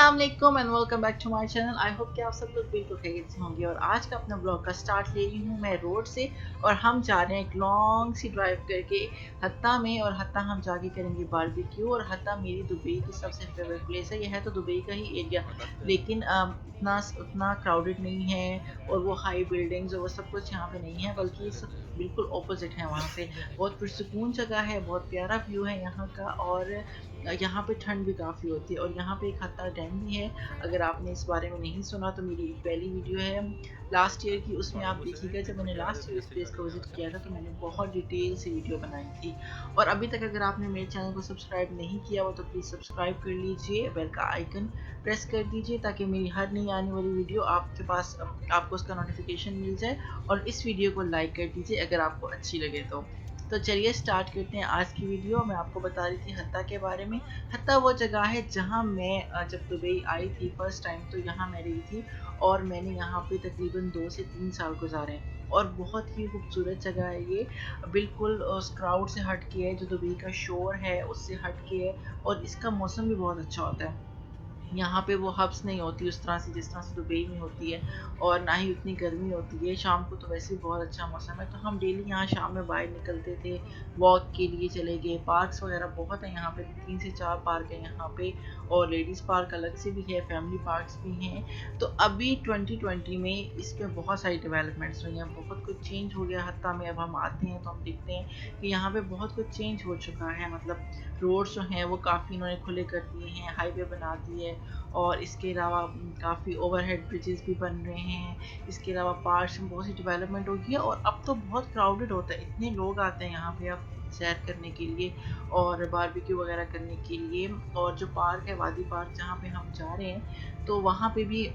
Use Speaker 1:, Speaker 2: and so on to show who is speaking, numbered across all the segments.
Speaker 1: अस्सलाम वालेकुम and welcome back to my channel. I hope कि आप सब लोग बिल्कुल खैरियत से होंगे। और आज का अपना ब्लॉग का स्टार्ट ले रही हूँ मैं रोड से, और हम जा रहे हैं एक लॉन्ग सी ड्राइव करके हत्ता में। और हत्ता हम जाके करेंगे बारबेक्यू। और हत्ता मेरी दुबई की सबसे फेवरेट प्लेस है। यह है तो दुबई का ही एरिया, लेकिन उतना उतना क्राउडेड नहीं है और वो हाई बिल्डिंग्स और वो सब कुछ यहाँ पे नहीं है, बल्कि ये सब बिल्कुल ऑपोजिट है वहाँ से। बहुत पुरसुकून जगह है, बहुत प्यारा व्यू है यहाँ का। और यहाँ पे ठंड भी काफ़ी होती है। और यहाँ पे एक हत्ता डैम भी है। अगर आपने इस बारे में नहीं सुना तो मेरी पहली वीडियो है लास्ट ईयर की, उसमें आप देखिएगा। जब मैंने लास्ट ईयर इस प्लेस को विजिट किया था तो मैंने बहुत डिटेल से वीडियो बनाई थी। और अभी तक अगर आपने मेरे चैनल को सब्सक्राइब नहीं किया हो तो प्लीज़ सब्सक्राइब कर लीजिए, बेल का आइकन प्रेस कर दीजिए, ताकि मेरी हर नई आने वाली वीडियो आपके पास आपको उसका नोटिफिकेशन मिल जाए। और इस वीडियो को लाइक कर दीजिए अगर आपको अच्छी लगे तो चलिए स्टार्ट करते हैं आज की वीडियो। मैं आपको बता रही थी हत्ता के बारे में। हत्ता वो जगह है जहाँ मैं जब दुबई आई थी फर्स्ट टाइम, तो यहाँ मैं रही थी। और मैंने यहाँ पे तकरीबन 2 से 3 साल गुजारे हैं। और बहुत ही खूबसूरत जगह है ये। बिल्कुल उस क्राउड से हट के है, जो दुबई का शोर है उससे हट के है। और इसका मौसम भी बहुत अच्छा होता है। यहाँ पे वो हब्स नहीं होती उस तरह से जिस तरह से दुबई में होती है। और ना ही उतनी गर्मी होती है। शाम को तो वैसे भी बहुत अच्छा मौसम है, तो हम डेली यहाँ शाम में बाहर निकलते थे, वॉक के लिए चले गए। पार्क्स वगैरह बहुत है यहाँ पे, 3 से 4 पार्क है यहाँ पे। और लेडीज़ पार्क अलग से भी है, फैमिली पार्क्स भी हैं। तो अभी 2020 में इस पे बहुत सारी डेवलपमेंट्स हुई हैं, बहुत कुछ चेंज हो गया हत्ता में। अब हम आते हैं तो हम देखते हैं कि यहाँ पे बहुत कुछ चेंज हो चुका है। मतलब रोड्स जो हैं वो काफ़ी इन्होंने खुले कर दिए हैं, हाईवे बना दी है। और इसके अलावा काफ़ी ओवरहेड ब्रिजेस भी बन रहे हैं। इसके अलावा पार्क्स में बहुत सी डेवलपमेंट हो गई है। और अब तो बहुत क्राउडेड होता है, इतने लोग आते हैं यहाँ पे अब सैर करने के लिए और बारबेक्यू वगैरह करने के लिए। और जो पार्क है वादी पार्क जहाँ पे हम जा रहे हैं, तो वहाँ पे भी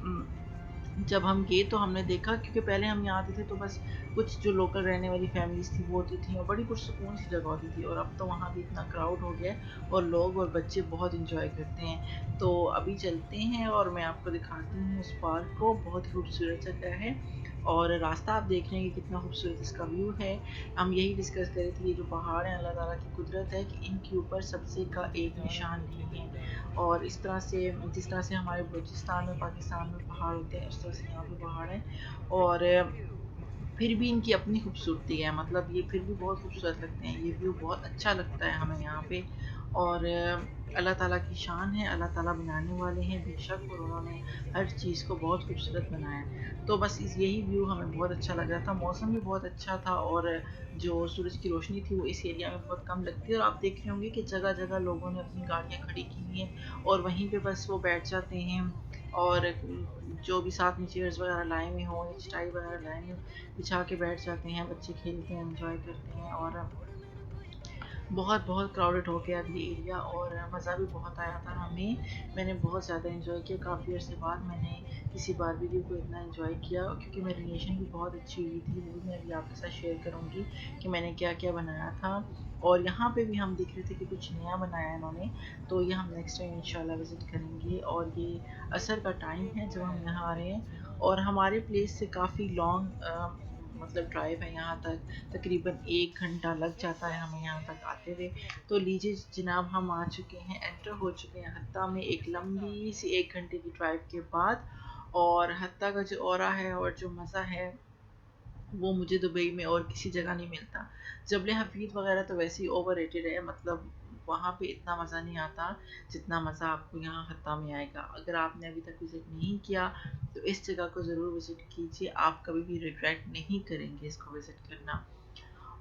Speaker 1: जब हम गए तो हमने देखा, क्योंकि पहले हम यहाँ आते थे तो बस कुछ जो लोकल रहने वाली फैमिलीज थी वो होती थी, और बड़ी पुरसुकून सी जगह होती थी। और अब तो वहाँ भी इतना क्राउड हो गया है और लोग और बच्चे बहुत इंजॉय करते हैं। तो अभी चलते हैं और मैं आपको दिखाती हूँ उस पार्क को। बहुत ही खूबसूरत जगह है। और रास्ता आप देख रहे हैं कि कितना खूबसूरत इसका व्यू है। हम यही डिस्कस कर रहे थे, ये जो पहाड़ हैं अल्लाह ताला की कुदरत है कि इनके ऊपर सबसे का एक निशान नहीं है। और इस तरह से जिस तरह से हमारे बलूचिस्तान में पाकिस्तान में पहाड़ होते हैं, उस तरह से यहाँ पे पहाड़ है। और फिर भी इनकी अपनी खूबसूरती है, मतलब ये फिर भी बहुत खूबसूरत लगते हैं। ये व्यू बहुत अच्छा लगता है हमें यहाँ पे। और अल्लाह ताला की शान है, अल्लाह ताला बनाने वाले हैं बेशक, और उन्होंने हर चीज़ को बहुत खूबसूरत बनाया है। तो बस यही व्यू हमें बहुत अच्छा लग रहा था। मौसम भी बहुत अच्छा था। और जो सूरज की रोशनी थी वो इस एरिया में बहुत कम लगती है। और आप देख रहे होंगे कि जगह जगह लोगों ने अपनी गाड़ियाँ खड़ी की हुई हैं और वहीं पे बस वो बैठ जाते हैं। और जो भी साथ में चेयर्स वगैरह लाए हुए हों या चटाई वगैरह लाए हुए, बिछा के बैठ जाते हैं, बच्चे खेलते हैं, एंजॉय करते हैं। और बहुत बहुत क्राउडेड हो गया अभी एरिया, और मज़ा भी बहुत आया था हमें। मैंने बहुत ज़्यादा एंजॉय किया। काफ़ी अर्से बाद मैंने किसी बारबेक्यू को इतना एंजॉय किया, क्योंकि मैरिनेशन भी बहुत अच्छी हुई थी। वो भी मैं अभी आपके साथ शेयर करूँगी कि मैंने क्या क्या बनाया था। और यहाँ पे भी हम देख रहे थे कि कुछ नया बनाया इन्होंने, तो ये हम नेक्स्ट टाइम इंशाल्लाह विज़िट करेंगे। और ये असर का टाइम है जब हम यहाँ आ रहे हैं। और हमारे प्लेस से काफ़ी लॉन्ग मतलब ड्राइव है यहाँ तक, तकरीबन 1 घंटा लग जाता है हमें यहाँ तक आते हुए। तो लीजिए जनाब, हम आ चुके हैं, एंटर हो चुके हैं हत्ता में, एक लंबी सी 1 घंटे की ड्राइव के बाद। और हत्ता का जो ऑरा है और जो मज़ा है वो मुझे दुबई में और किसी जगह नहीं मिलता। जबल हफीज़ वगैरह तो वैसे ही ओवर रेटेड है, मतलब वहाँ पे इतना मज़ा नहीं आता जितना मज़ा आपको यहाँ हत्ता में आएगा। अगर आपने अभी तक विज़िट नहीं किया तो इस जगह को ज़रूर विज़िट कीजिए, आप कभी भी रिग्रेट नहीं करेंगे इसको विज़िट करना।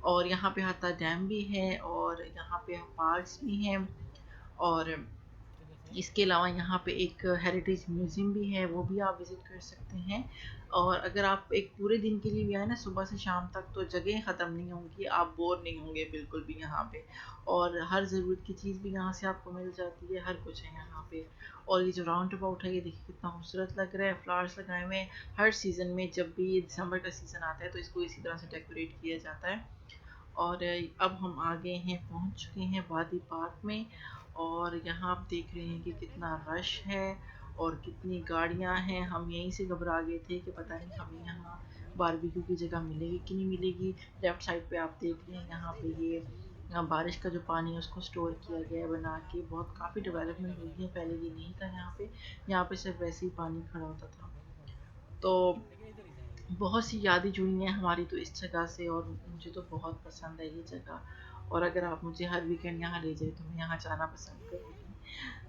Speaker 1: और यहाँ पे हत्ता डैम भी है और यहाँ पे पार्क्स भी हैं। और इसके अलावा यहाँ पे एक हेरिटेज म्यूज़ियम भी है, वो भी आप विज़िट कर सकते हैं। और अगर आप एक पूरे दिन के लिए भी आए ना, सुबह से शाम तक, तो जगह ख़त्म नहीं होंगी, आप बोर नहीं होंगे बिल्कुल भी यहाँ पे। और हर ज़रूरत की चीज़ भी यहाँ से आपको मिल जाती है, हर कुछ है यहाँ पे। और ये जो राउंड अबाउट है ये देखिए कितना खूबसूरत लग रहा है, फ्लावर्स लगाए हुए हैं। हर सीज़न में जब भी ये दिसंबर का सीज़न आता है तो इसको इसी तरह से डेकोरेट किया जाता है। और अब हम आ गए हैं, पहुंच चुके हैं वादी पार्क में। और यहाँ आप देख रहे हैं कि कितना रश है और कितनी गाड़ियां हैं। हम यहीं से घबरा गए थे कि पता नहीं हमें यहाँ बारबेक्यू की जगह मिलेगी कि नहीं मिलेगी। लेफ्ट साइड पे आप देख रहे हैं यहाँ पे ये बारिश का जो पानी है उसको स्टोर किया गया है बना के। बहुत काफ़ी डेवलपमेंट हुई है, पहले ये नहीं था यहाँ पे। यहाँ पे सिर्फ वैसे ही पानी खड़ा होता था। तो बहुत सी यादें जुड़ी हैं हमारी तो इस जगह से, और मुझे तो बहुत पसंद है ये जगह। और अगर आप मुझे हर वीकेंड यहाँ ले जाए तो मैं यहाँ जाना पसंद करूँगी।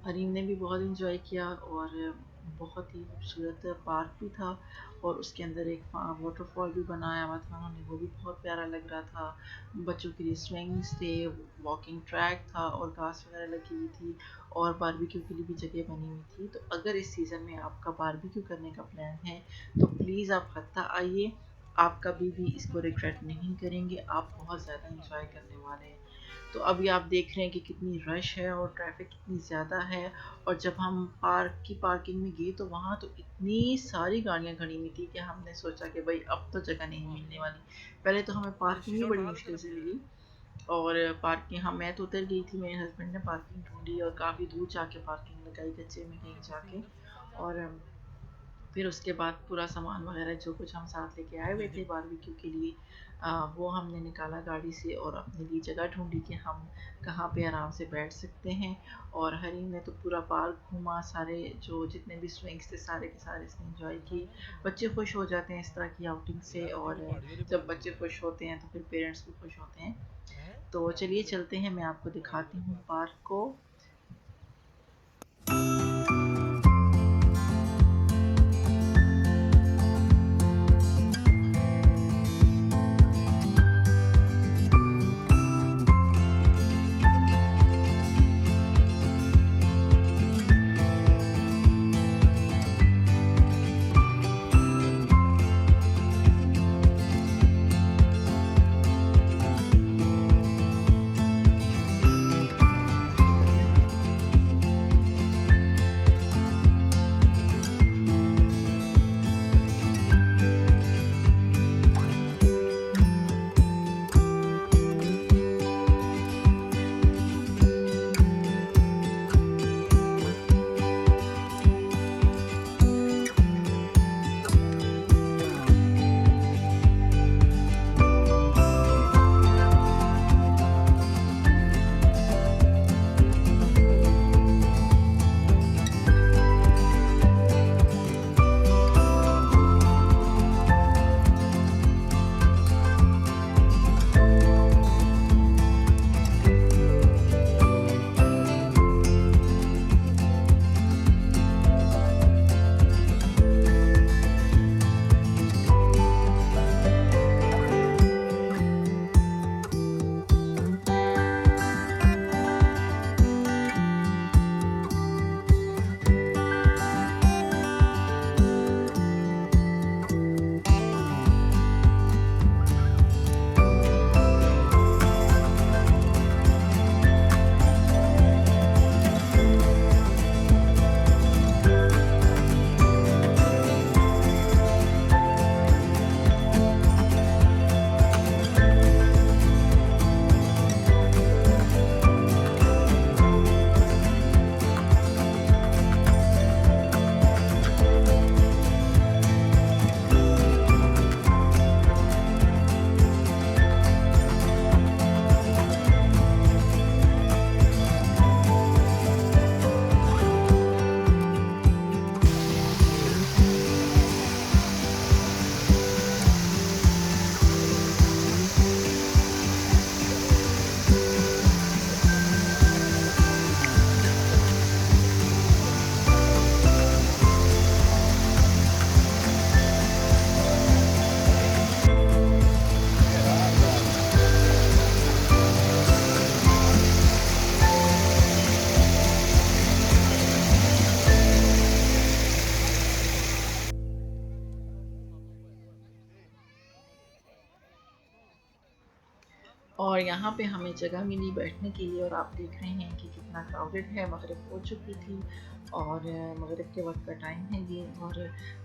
Speaker 1: हरीम ने भी बहुत इंजॉय किया, और बहुत ही खूबसूरत पार्क भी था, और उसके अंदर एक वाटरफॉल भी बनाया हुआ था उन्होंने, वो भी बहुत प्यारा लग रहा था। बच्चों के लिए स्विंग्स थे, वॉकिंग ट्रैक था, और घास वगैरह लगी हुई थी, और बारबेक्यू के लिए भी जगह बनी हुई थी। तो अगर इस सीज़न में आपका बारबेक्यू करने का प्लान है तो प्लीज़ आप हत्ता आइए। आप कभी भी इसको रिग्रेट नहीं करेंगे, आप बहुत ज़्यादा इंजॉय करने वाले हैं। तो अभी आप देख रहे हैं कि कितनी रश है और ट्रैफिक कितनी ज़्यादा है। और जब हम पार्किंग में गए तो वहाँ तो इतनी सारी गाड़ियाँ खड़ी हुई थी कि हमने सोचा कि भाई अब तो जगह नहीं मिलने वाली। पहले तो हमें पार्किंग ही बड़ी मुश्किल से मिली, और पार्किंग हाँ मैं तो उतर गई थी, मेरे हस्बैंड ने पार्किंग ढूंढी और काफ़ी दूर जाके पार्किंग लगाई कच्चे में कहीं जाके। और फिर उसके बाद पूरा सामान वगैरह जो कुछ हम साथ लेके आए हुए थे बारबेक्यू के लिए, वो हमने निकाला गाड़ी से और अपने लिए जगह ढूंढी कि हम कहाँ पे आराम से बैठ सकते हैं। और हरीम ने तो पूरा पार्क घूमा, सारे जो जितने भी स्विंग्स थे सारे के सारे इसने एंजॉय किए। बच्चे खुश हो जाते हैं इस तरह की आउटिंग से, और जब बच्चे खुश होते हैं तो फिर पेरेंट्स भी खुश होते हैं। तो चलिए चलते हैं, मैं आपको दिखाती हूँ पार्क को। और यहाँ पे हमें जगह मिली बैठने के लिए, और आप देख रहे हैं कि कितना क्राउडेड है। मगरिब हो चुकी थी, और मगरिब के वक्त का टाइम है ये, और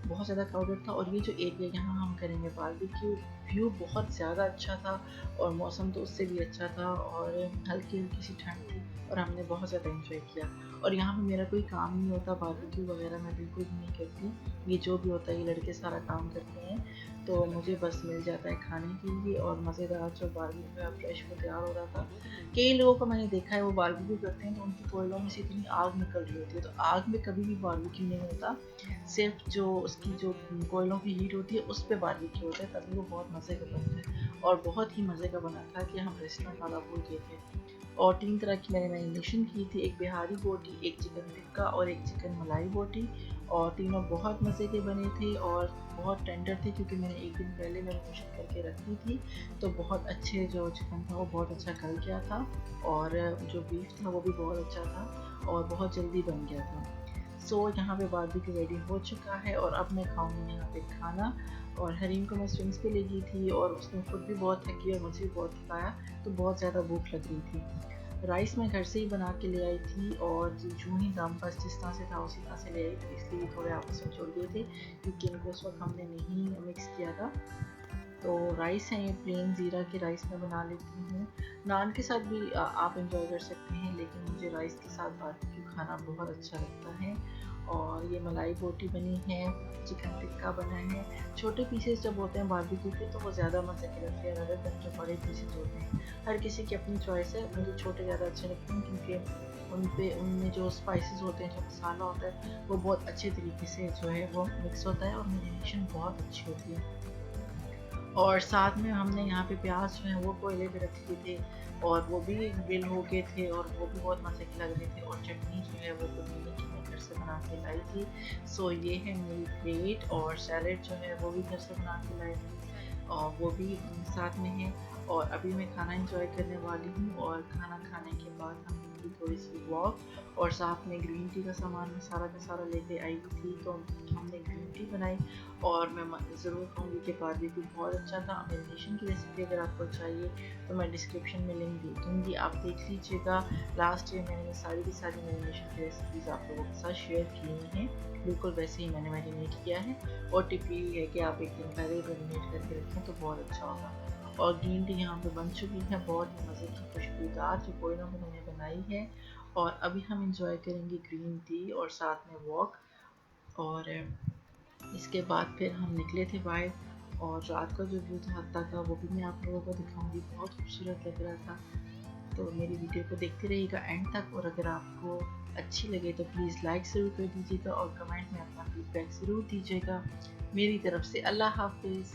Speaker 1: बहुत ज़्यादा क्राउडेड था। और ये जो एरिया यहाँ हम करेंगे बारबेक्यू, व्यू बहुत ज़्यादा अच्छा था, और मौसम तो उससे भी अच्छा था, और हल्की हल्की सी ठंड थी, और हमने बहुत ज़्यादा इंजॉय किया। और यहाँ पे मेरा कोई काम नहीं होता, बारबेक्यू वगैरह मैं बिल्कुल भी नहीं करती, ये जो भी होता है ये लड़के सारा काम करते हैं। तो मुझे बस मिल जाता है खाने के लिए। और मज़ेदार जो बारबेक्यू है फ्रेश वो तैयार हो रहा था। कई लोगों को मैंने देखा है वो बारबेक्यू करते हैं तो उनकी कोयलों में से इतनी आग निकल रही होती है, तो आग में कभी भी बारबेक्यू नहीं होता, सिर्फ जो उसकी जो कोयलों की हीट होती है उस पर बारबेक्यू होता है, तभी वो बहुत मज़े का बनता है। और बहुत ही मज़े का बना था कि हम रेस्टोरेंट वाला भूल गए थे। और 3 तरह की मैंने मैरिनेशन की थी, एक बिहारी बोटी, एक चिकन टिक्का और एक चिकन मलाई बोटी। और तीनों बहुत मज़े के बने थे और बहुत टेंडर थे, क्योंकि मैंने एक दिन पहले मैरिनेशन करके रखी थी। तो बहुत अच्छे जो चिकन था वो बहुत अच्छा गल गया था, और जो बीफ था वो भी बहुत अच्छा था और बहुत जल्दी बन गया था। सो यहाँ पे बारबेक्यू रेडी हो चुका है और अब मैं खाऊंगी यहाँ पे खाना। और हरीम को मैं स्विंग्स पे ले गई थी और उसने खुद भी बहुत थकी और मुझे भी बहुत थकाया, तो बहुत ज़्यादा भूख लग रही थी। राइस मैं घर से ही बना के ले आई थी, और जो ही दम बस जिस तरह से था उसी तरह से ले आई थी, इसलिए थोड़े आपस में जुड़ गए थे क्योंकि इनको उस वक्त हमने नहीं मिक्स किया था। तो राइस है ये प्लेन ज़ीरा के राइस मैं बना लेती हूँ। नान के साथ भी आप इंजॉय कर सकते हैं, लेकिन मुझे राइस के साथ बारबेक्यू खाना बहुत अच्छा लगता है। और ये मलाई बोटी बनी है, चिकन टिक्का बना है। छोटे पीसेस जब होते हैं बारबेक्यू के तो वो ज़्यादा मज़े के लगते हैं अदर देन जो बड़े पीसेस होते हैं। हर किसी की अपनी चॉइस है, मुझे छोटे ज़्यादा अच्छे लगते हैं क्योंकि उनमें जो स्पाइसेस होते हैं, जो मसाला होता है वो बहुत अच्छे तरीके से जो है वो मिक्स होता है और मैरिनेशन बहुत अच्छी होती है। और साथ में हमने यहाँ पे प्याज जो है वो कोयले पे रख लिए थे और वो भी ग्रिल हो गए थे और वो भी बहुत मज़े के लग रहे थे। और चटनी जो है वो पुदीने की मैं घर से बना के लाई थी। सो ये है मेरी प्लेट, और सैलेड जो है वो भी घर से बना के लाई थी और वो भी साथ में है। और अभी मैं खाना इंजॉय करने वाली हूँ, और खाना खाने के बाद हम की थोड़ी सी वॉक, और साथ में ग्रीन टी का सामान मैं सारा का सारा लेके आई थी, तो हमने ग्रीन टी बनाई। और मैं ज़रूर कहूँगी कि बारबेक्यू बहुत अच्छा था। मैरिनेशन की रेसिपी अगर आपको चाहिए तो मैं डिस्क्रिप्शन में लिंक दे दूँगी, आप देख लीजिएगा। लास्ट ईयर मैंने सारी की सारी मैरिनेशन की रेसिपीज़ आप लोगों के साथ शेयर की हैं, बिल्कुल वैसे ही मैंने मैरिनेट किया है। और टिप ये है कि आप एक दिन पहले मैरिनेट करके रखें तो बहुत अच्छा होगा। और ग्रीन टी यहाँ पे बन चुकी है, बहुत मज़े की खुशबूदार, जो कोयलों में मैंने बनाई है। और अभी हम इंजॉय करेंगे ग्रीन टी और साथ में वॉक। और इसके बाद फिर हम निकले थे बाहर, और रात का जो व्यू था हत्ता का वो भी मैं आप लोगों को दिखाऊंगी, बहुत खूबसूरत लग रहा था। तो मेरी वीडियो को देखते रहिएगा एंड तक, और अगर आपको अच्छी लगे तो प्लीज़ लाइक ज़रूर कर दीजिएगा और कमेंट में अपना फीडबैक ज़रूर दीजिएगा। मेरी तरफ से अल्लाह हाफिज़।